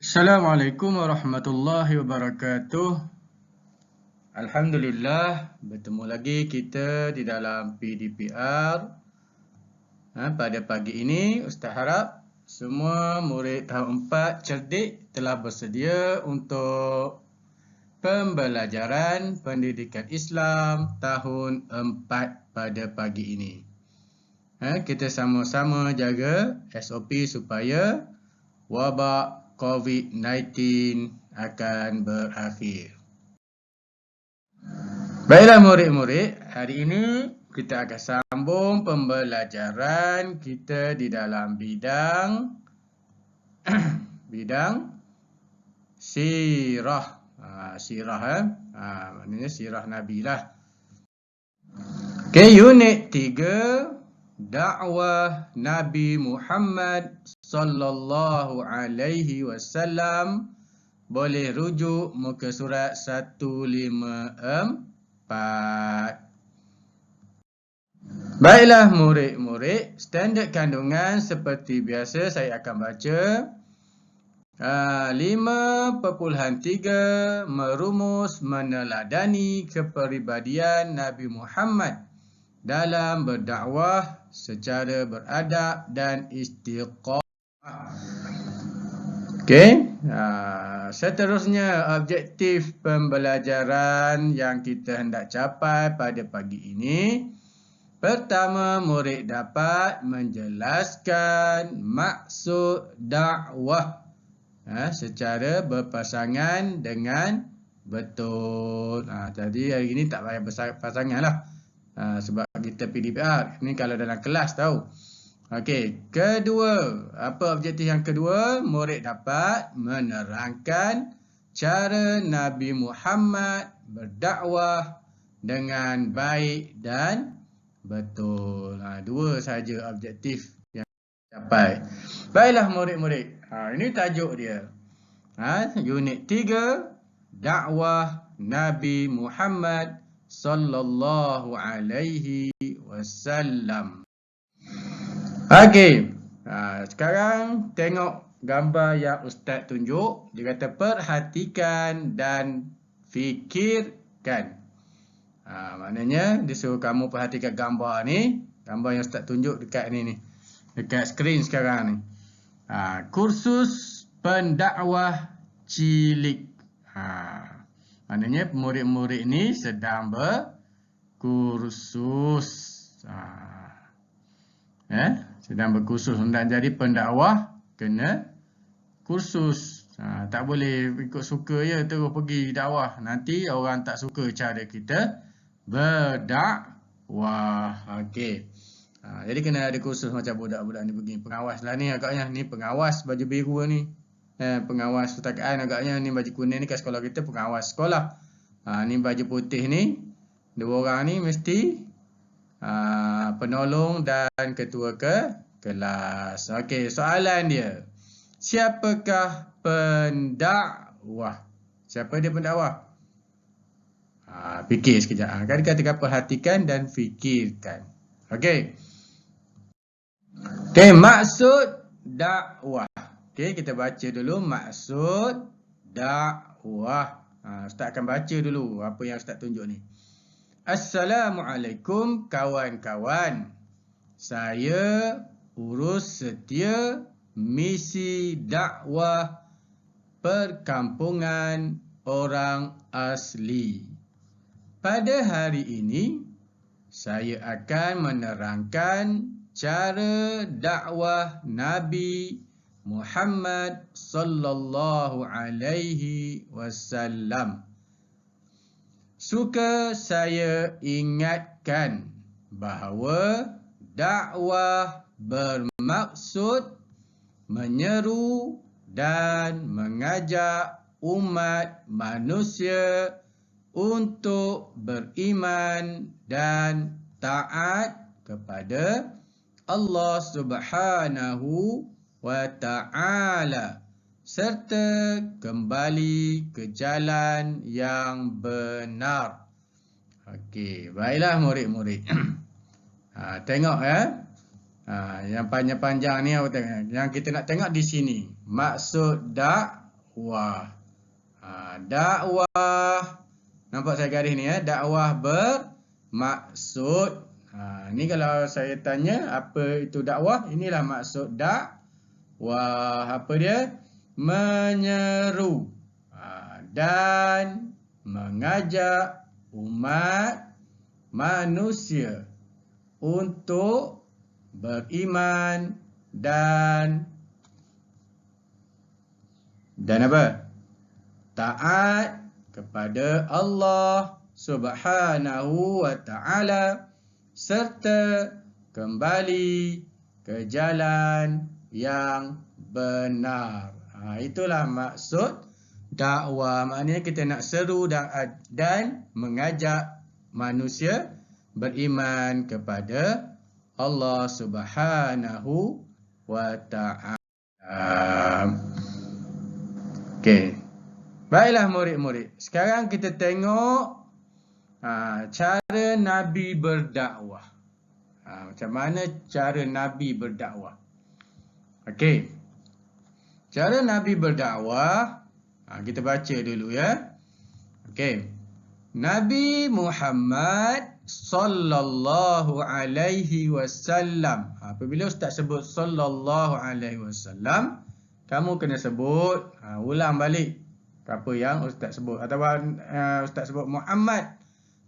Assalamualaikum warahmatullahi wabarakatuh. Alhamdulillah, bertemu lagi kita di dalam PDPR. Pada pagi ini, Ustaz harap semua murid tahun 4 cerdik telah bersedia untuk pembelajaran pendidikan Islam tahun 4 pada pagi ini. Kita sama-sama jaga SOP supaya wabak COVID-19 akan berakhir. Baiklah murid-murid, hari ini kita akan sambung pembelajaran kita di dalam bidang sirah. Maknanya sirah Nabi lah. Okey, unit 3, dakwah Nabi Muhammad sallallahu alaihi wasallam. Boleh rujuk muka surat 154. Baiklah murid-murid, standard kandungan seperti biasa saya akan baca. 5.3 merumus meneladani kepribadian Nabi Muhammad dalam berdakwah secara beradab dan istiqamah. Okey, seterusnya objektif pembelajaran yang kita hendak capai pada pagi ini. Pertama, murid dapat menjelaskan maksud dakwah secara berpasangan dengan betul. Jadi hari ini tak payah berpasangan lah. Sebab kita PDPR. Ini kalau dalam kelas tahu. Okey, kedua. Apa objektif yang kedua? Murid dapat menerangkan cara Nabi Muhammad berdakwah dengan baik dan betul. Dua saja objektif yang capai. Baiklah murid-murid. Ini tajuk dia. Unit 3, dakwah Nabi Muhammad sallallahu alaihi wasallam. Okey. Sekarang tengok gambar yang Ustaz tunjuk. Dia kata perhatikan dan fikirkan. Maknanya dia suruh kamu perhatikan gambar ni. Gambar yang Ustaz tunjuk dekat ni. Dekat skrin sekarang ni. Kursus pendakwah cilik. Maknanya murid-murid ni sedang berkursus. Sedang berkursus. Hendak jadi pendakwah, kena kursus. Tak boleh ikut suka je terus pergi dakwah. Nanti orang tak suka cara kita berdakwah. Okey. Jadi kena ada kursus macam budak-budak ni begini. Pengawas lah ni agaknya. Ni pengawas baju biru ni. Pengawas pertakaan agaknya. Ni baju kuning ni kat sekolah kita pengawas sekolah. Ni baju putih ni. Dua orang ni mesti penolong dan ketua kelas. Okey, soalan dia. Siapakah pendakwah? Siapa dia pendakwah? Fikir sekejap. Kan dikatakan perhatikan dan fikirkan. Okey. Okey, maksud dakwah. Okey, kita baca dulu maksud dakwah. Ustaz akan baca dulu apa yang Ustaz tunjuk ni. Assalamualaikum kawan-kawan. Saya urus setia misi dakwah perkampungan orang asli. Pada hari ini, saya akan menerangkan cara dakwah Nabi Muhammad sallallahu alaihi wasallam. Suka saya ingatkan bahawa dakwah bermaksud menyeru dan mengajak umat manusia untuk beriman dan taat kepada Allah Subhanahu wa Ta'ala serta kembali ke jalan yang benar. Okey, baiklah murid-murid. Tengok ya. Yang panjang-panjang ni yang kita nak tengok di sini. Maksud dakwah. Dakwah. Nampak saya garis ni ya, dakwah bermaksud. Ni kalau saya tanya apa itu dakwah, inilah maksud dakwah. Apa dia? Menyeru dan mengajak umat manusia untuk beriman dan apa? Taat kepada Allah Subhanahu wa ta'ala serta kembali ke jalan yang benar. Itulah maksud dakwah. Maknanya kita nak seru dan mengajak manusia beriman kepada Allah Subhanahu wa ta'ala. Okey. Baiklah murid-murid. Sekarang kita tengok cara Nabi berdakwah. Macam mana cara Nabi berdakwah? Okey. Cara Nabi berdakwah, kita baca dulu ya. Okey. Nabi Muhammad sallallahu alaihi wasallam. Apabila ustaz sebut sallallahu alaihi wasallam, kamu kena sebut ulang balik apa yang ustaz sebut, ataupun ustaz sebut Muhammad,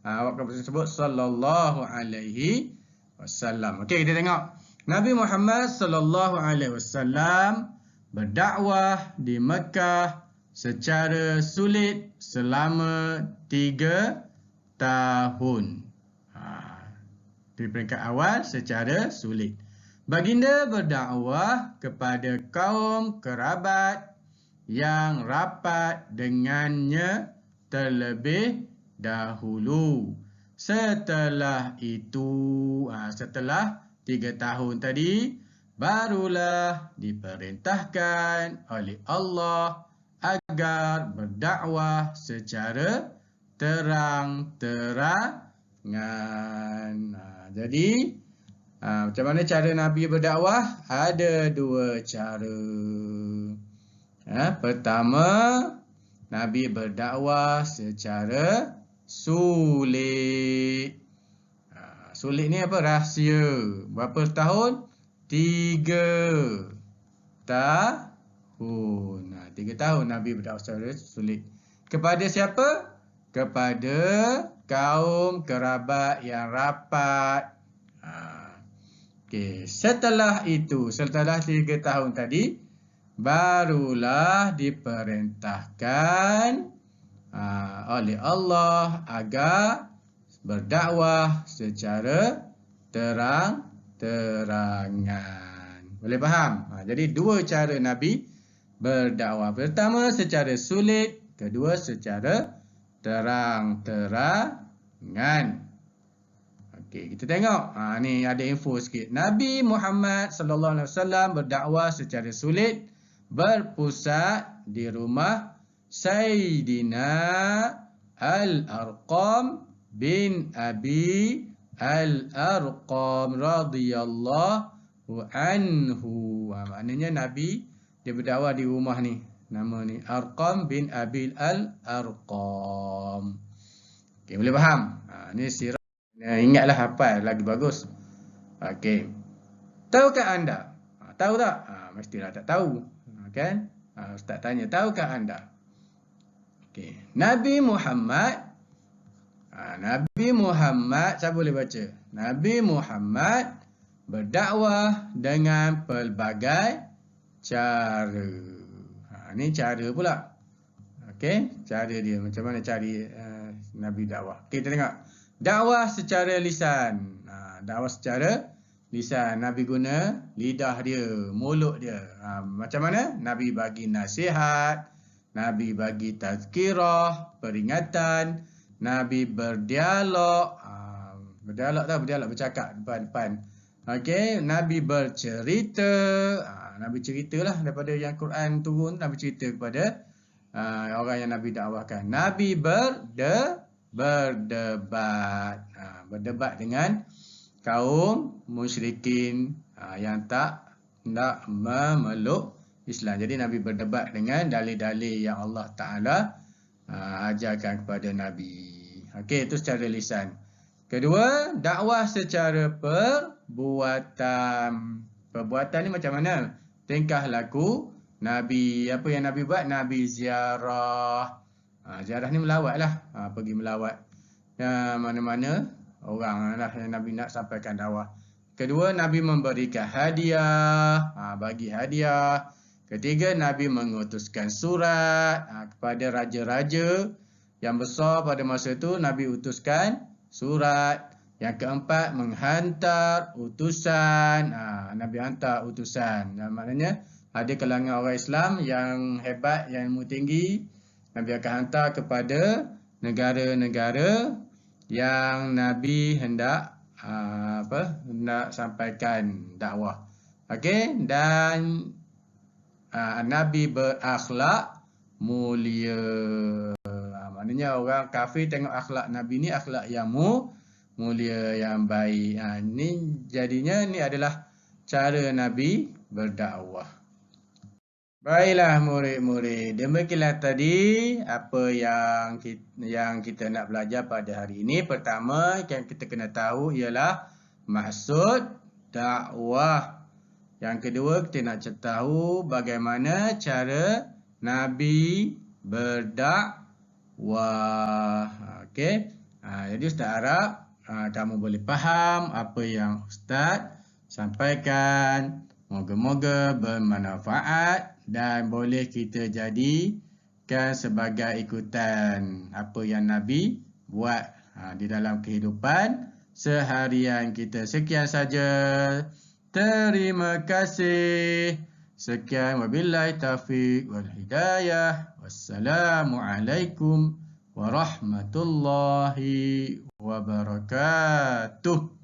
awak kena sebut sallallahu alaihi wasallam. Okey, kita tengok Nabi Muhammad sallallahu alaihi wasallam berdakwah di Mekah secara sulit selama 3 tahun. Di peringkat awal secara sulit. Baginda berdakwah kepada kaum kerabat yang rapat dengannya terlebih dahulu. Setelah itu, setelah 3 tahun tadi, barulah diperintahkan oleh Allah agar berdakwah secara terang-terangan. Jadi, macam mana cara Nabi berdakwah? Ada 2 cara. Pertama, Nabi berdakwah secara sulit. Sulit ni apa? Rahsia. Berapa tahun? 3 tahun. 3 tahun Nabi berdakwah secara sulit. Kepada siapa? Kepada kaum kerabat yang rapat. Okey. Setelah itu, setelah 3 tahun tadi, barulah diperintahkan oleh Allah agar berdakwah secara terang-terangan. Boleh faham? Jadi 2 cara Nabi berdakwah. Pertama secara sulit, kedua secara terang-terangan. Okey, kita tengok. Ni ada info sikit. Nabi Muhammad sallallahu alaihi wasallam berdakwah secara sulit berpusat di rumah Sayyidina Al-Arqam bin Abi Al-Arqam radhiyallahu anhu. Maknanya Nabi dia berdakwah di rumah ni. Nama ni Arqam bin Abi Al-Arqam. Okey, boleh faham? Ni sirah. Ingatlah hafal lagi bagus. Okey. Tahukah anda? Tahu tak? Mestilah tak tahu. Kan? Ustaz tanya, tahukah anda? Okey. Nabi Muhammad, siapa boleh baca? Nabi Muhammad berdakwah dengan pelbagai cara. Ni cara pula. Okey, cara dia macam mana cari Nabi dakwah. Okay, kita tengok. Dakwah secara lisan. Dakwah secara lisan. Nabi guna lidah dia, mulut dia. Macam mana? Nabi bagi nasihat, Nabi bagi tazkirah, peringatan, Nabi berdialog. Berdialog tak? Berdialog, bercakap depan-depan. Okey, Nabi bercerita. Nabi ceritalah daripada yang Quran turun, Nabi cerita kepada orang yang Nabi dakwahkan. Nabi berdebat. Berdebat dengan kaum musyrikin yang tak hendak memeluk Islam. Jadi Nabi berdebat dengan dalil-dalil yang Allah Ta'ala ajarkan kepada Nabi. Okey, itu secara lisan. Kedua, dakwah secara perbuatan. Perbuatan ni macam mana? Tingkah laku Nabi. Apa yang Nabi buat? Nabi ziarah. Ziarah ni melawat lah. Pergi melawat. Mana-mana orang lah yang Nabi nak sampaikan dakwah. Kedua, Nabi memberikan hadiah. Bagi hadiah. Ketiga, Nabi mengutuskan surat kepada raja-raja yang besar pada masa itu. Nabi utuskan surat. Yang keempat, menghantar utusan. Nabi hantar utusan. Maknanya, ada kalangan orang Islam yang hebat, yang ilmu tinggi. Nabi akan hantar kepada negara-negara yang Nabi hendak nak sampaikan dakwah. Okey, dan Nabi berakhlak mulia. Maknanya orang kafir tengok akhlak Nabi ni akhlak yang mulia, yang baik. Ni jadinya ni adalah cara Nabi berdakwah. Baiklah murid-murid, demikianlah tadi apa yang kita nak belajar pada hari ini. Pertama yang kita kena tahu ialah maksud dakwah. Yang kedua, kita nak tahu bagaimana cara Nabi berdakwah. Okey. Jadi Ustaz harap kamu boleh faham apa yang Ustaz sampaikan. Moga-moga bermanfaat dan boleh kita jadikan sebagai ikutan apa yang Nabi buat di dalam kehidupan seharian kita. Sekian saja. Terima kasih. Sekian, wabillahi taufiq wal hidayah. Wassalamualaikum warahmatullahi wabarakatuh.